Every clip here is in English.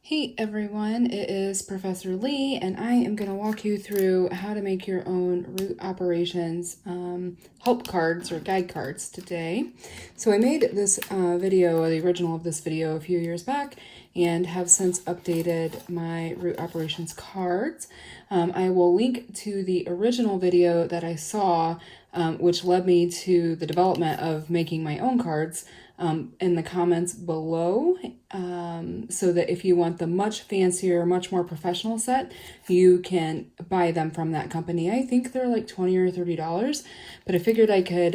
Hey everyone, it is Professor Lee, and I am going to walk you through how to make your own root operations help cards or guide cards today. So I made this video, the original of this video, a few years back, and have since updated my root operations cards. I will link to the original video that I saw, which led me to the development of making my own cards, in the comments below, so that if you want the much fancier, much more professional set, you can buy them from that company. I think they're like $20 or $30, but I figured I could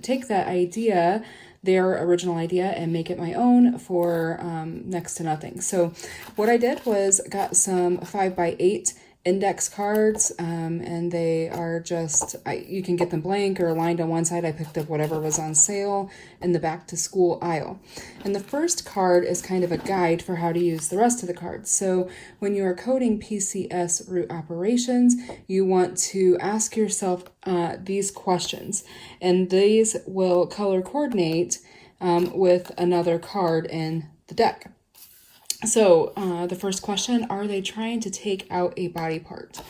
take that idea, their original idea, and make it my own for next to nothing. So what I did was got some 5x8 index cards, and they are just, you can get them blank or lined on one side. I picked up whatever was on sale in the back to school aisle. And the first card is kind of a guide for how to use the rest of the cards. So when you are coding PCS root operations, you want to ask yourself these questions, and these will color coordinate with another card in the deck. So the first question, are they trying to take out a body part?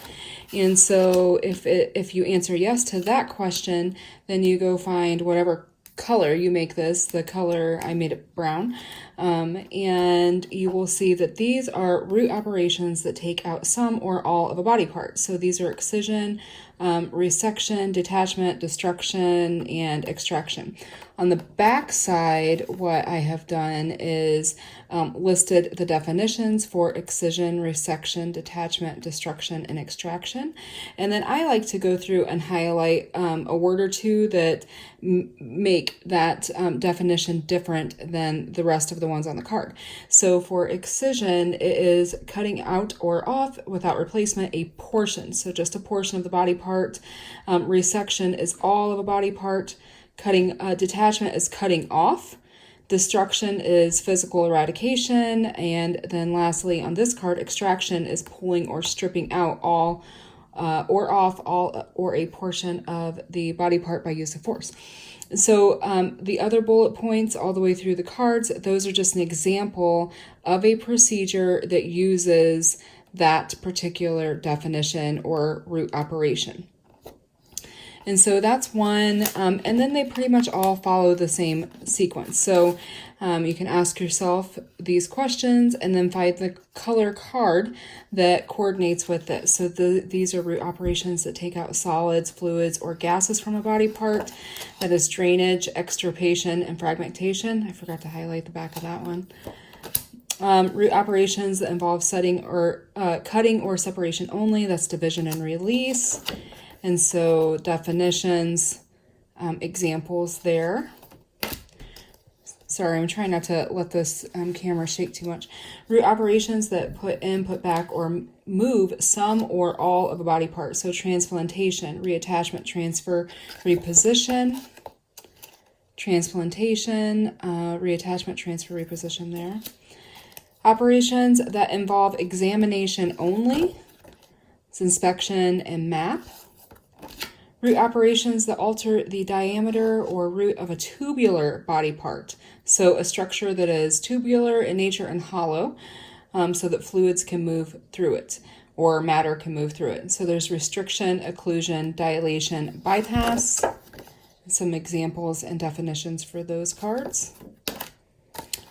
And so if you answer yes to that question, then you go find whatever color you make this. The color, I made it brown, and you will see that these are root operations that take out some or all of a body part. So these are excision, resection, detachment, destruction, and extraction. On the back side, what I have done is listed the definitions for excision, resection, detachment, destruction, and extraction. And then I like to go through and highlight a word or two that make that definition different than the rest of the ones on the card. So for excision, it is cutting out or off without replacement a portion. So just a portion of the body part. Resection is all of a body part. Detachment is cutting off. Destruction is physical eradication. And then lastly, on this card, extraction is pulling or stripping out all or off all or a portion of the body part by use of force. So the other bullet points all the way through the cards, those are just an example of a procedure that uses that particular definition or root operation. And so that's one, and then they pretty much all follow the same sequence. So you can ask yourself these questions and then find the color card that coordinates with this. So these are root operations that take out solids, fluids, or gases from a body part. That is drainage, extirpation, and fragmentation. I forgot to highlight the back of that one. Root operations that involve cutting or separation only. That's division and release. And so definitions, examples there. Sorry, I'm trying not to let this camera shake too much. Root operations that put in, put back, or move some or all of a body part. So transplantation, reattachment, transfer, reposition. Transplantation, reattachment, transfer, reposition there. Operations that involve examination only. It's inspection and map. Root operations that alter the diameter or root of a tubular body part. So a structure that is tubular in nature and hollow, so that fluids can move through it or matter can move through it. So there's restriction, occlusion, dilation, bypass. Some examples and definitions for those cards.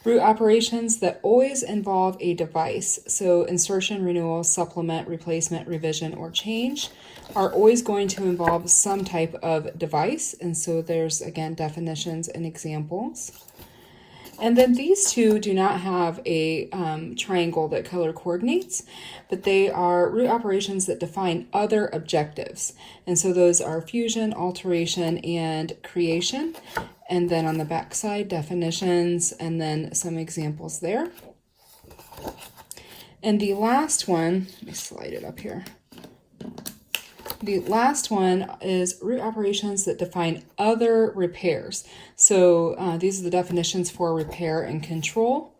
Root operations that always involve a device, so insertion, renewal, supplement, replacement, revision, or change, are always going to involve some type of device. And so there's, again, definitions and examples. And then these two do not have a triangle that color coordinates, but they are root operations that define other objectives. And so those are fusion, alteration, and creation. And then on the back side, definitions, and then some examples there. And the last one, let me slide it up here. The last one is root operations that define other repairs. So these are the definitions for repair and control.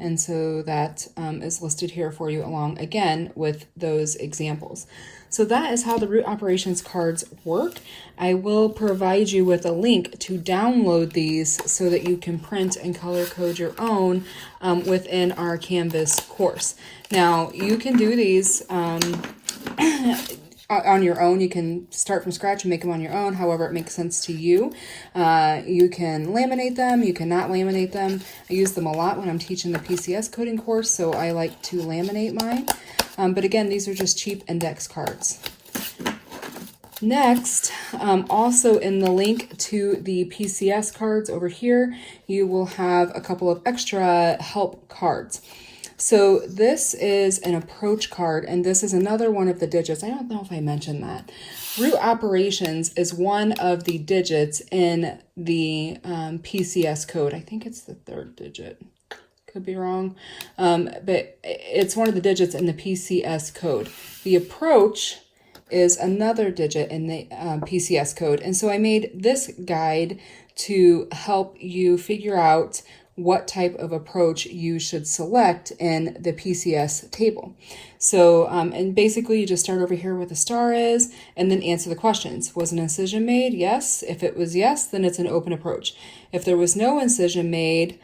And so that is listed here for you along, again, with those examples. So that is how the root operations cards work. I will provide you with a link to download these so that you can print and color code your own within our Canvas course. Now, you can do these on your own. You can start from scratch and make them on your own, however it makes sense to you. You can laminate them, you cannot laminate them. I use them a lot when I'm teaching the PCS coding course, so I like to laminate mine. But again, these are just cheap index cards. Next, also in the link to the PCS cards over here, you will have a couple of extra help cards. So this is an approach card, and this is another one of the digits. I don't know if I mentioned that. Root operations is one of the digits in the PCS code. I think it's the third digit. Could be wrong. But it's one of the digits in the PCS code. The approach is another digit in the PCS code. And so I made this guide to help you figure out what type of approach you should select in the PCS table. So, and basically you just start over here where the star is and then answer the questions. Was an incision made? Yes. If it was yes, then it's an open approach. If there was no incision made,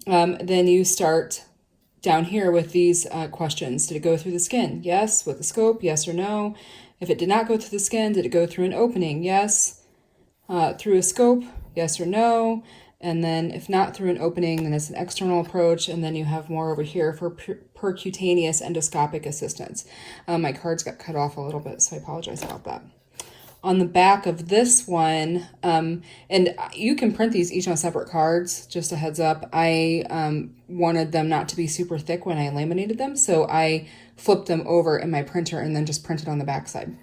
then you start down here with these questions. Did it go through the skin? Yes. With the scope? Yes or no? If it did not go through the skin, did it go through an opening? Yes. Through a scope? Yes or no? And then if not through an opening, then it's an external approach. And then you have more over here for percutaneous endoscopic assistance. My cards got cut off a little bit, so I apologize about that. On the back of this one, and you can print these each on separate cards, just a heads up. I wanted them not to be super thick when I laminated them, so I flipped them over in my printer and then just printed on the back side.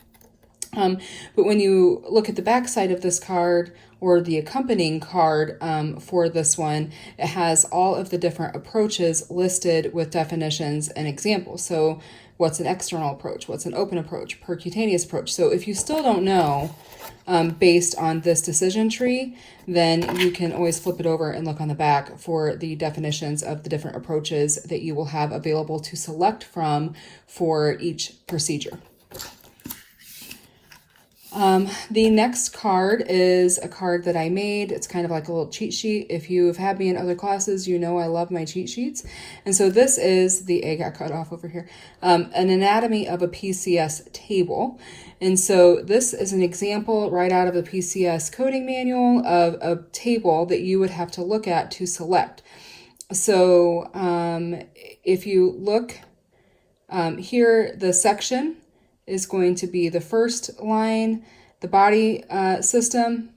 But when you look at the back side of this card or the accompanying card for this one, it has all of the different approaches listed with definitions and examples. So what's an external approach? What's an open approach? Percutaneous approach. So if you still don't know based on this decision tree, then you can always flip it over and look on the back for the definitions of the different approaches that you will have available to select from for each procedure. The next card is a card that I made. It's kind of like a little cheat sheet. If you have had me in other classes, you know I love my cheat sheets. And so this is the A got cut off over here, an anatomy of a PCS table. And so this is an example right out of the PCS coding manual of a table that you would have to look at to select. So if you look here, the section is going to be the first line. The body system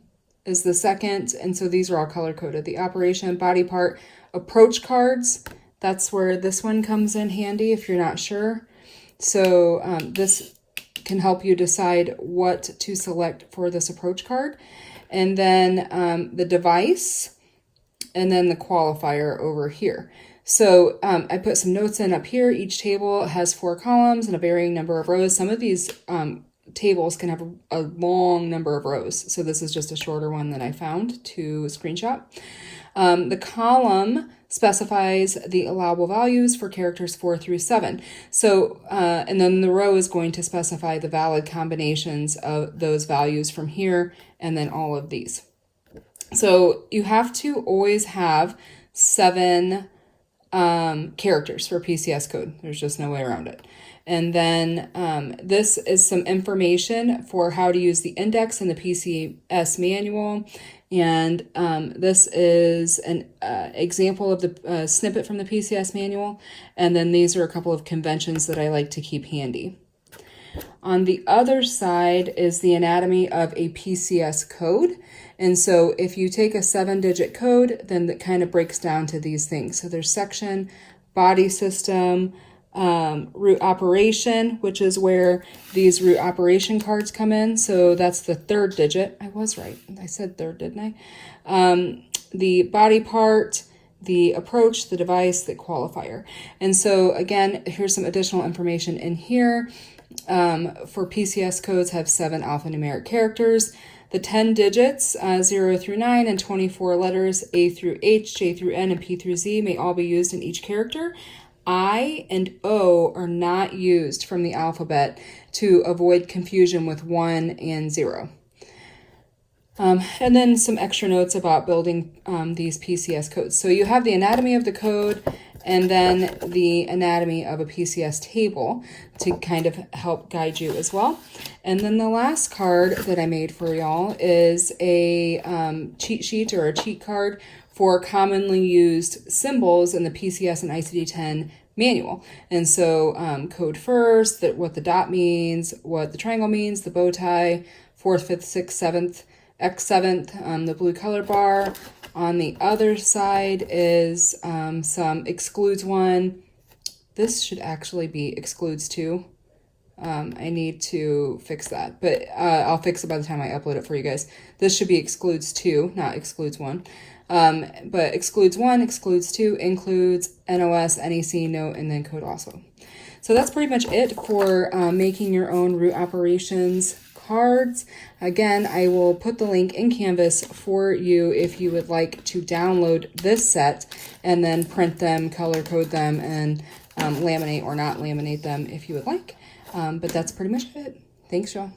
is the second. And so these are all color coded. The operation, body part, approach cards. That's where this one comes in handy if you're not sure. So this can help you decide what to select for this approach card. And then the device, and then the qualifier over here. So I put some notes in up here. Each table has 4 columns and a varying number of rows. Some of these tables can have a long number of rows. So this is just a shorter one that I found to screenshot. The column specifies the allowable values for characters 4 through 7. So, and then the row is going to specify the valid combinations of those values from here and then all of these. So you have to always have 7 characters for PCS code. There's just no way around it. And then this is some information for how to use the index in the PCS manual. And this is an example of the snippet from the PCS manual. And then these are a couple of conventions that I like to keep handy. On the other side is the anatomy of a PCS code. And so if you take a 7-digit code, then that kind of breaks down to these things. So there's section, body system, root operation, which is where these root operation cards come in. So that's the 3rd digit. I was right. I said 3rd, didn't I? The body part, the approach, the device, the qualifier. And so again, here's some additional information in here. For PCS codes have 7 alphanumeric characters. The 10 digits, 0 through 9, and 24 letters, A through H, J through N, and P through Z, may all be used in each character. I and O are not used from the alphabet to avoid confusion with 1 and 0. And then some extra notes about building these PCS codes. So you have the anatomy of the code and then the anatomy of a PCS table to kind of help guide you as well. And then the last card that I made for y'all is a cheat sheet or a cheat card for commonly used symbols in the PCS and ICD-10 manual. And so code first, what the dot means, what the triangle means, the bow tie, 4th, 5th, 6th, 7th, X7th, the blue color bar. On the other side is some excludes 1. This should actually be excludes 2. I need to fix that, but I'll fix it by the time I upload it for you guys. This should be excludes 2, not excludes 1. But excludes 1, excludes 2, includes, NOS, NEC, note, and then code also. So that's pretty much it for making your own root operations cards. Again, I will put the link in Canvas for you if you would like to download this set and then print them, color code them, and laminate or not laminate them if you would like. But that's pretty much it. Thanks, y'all.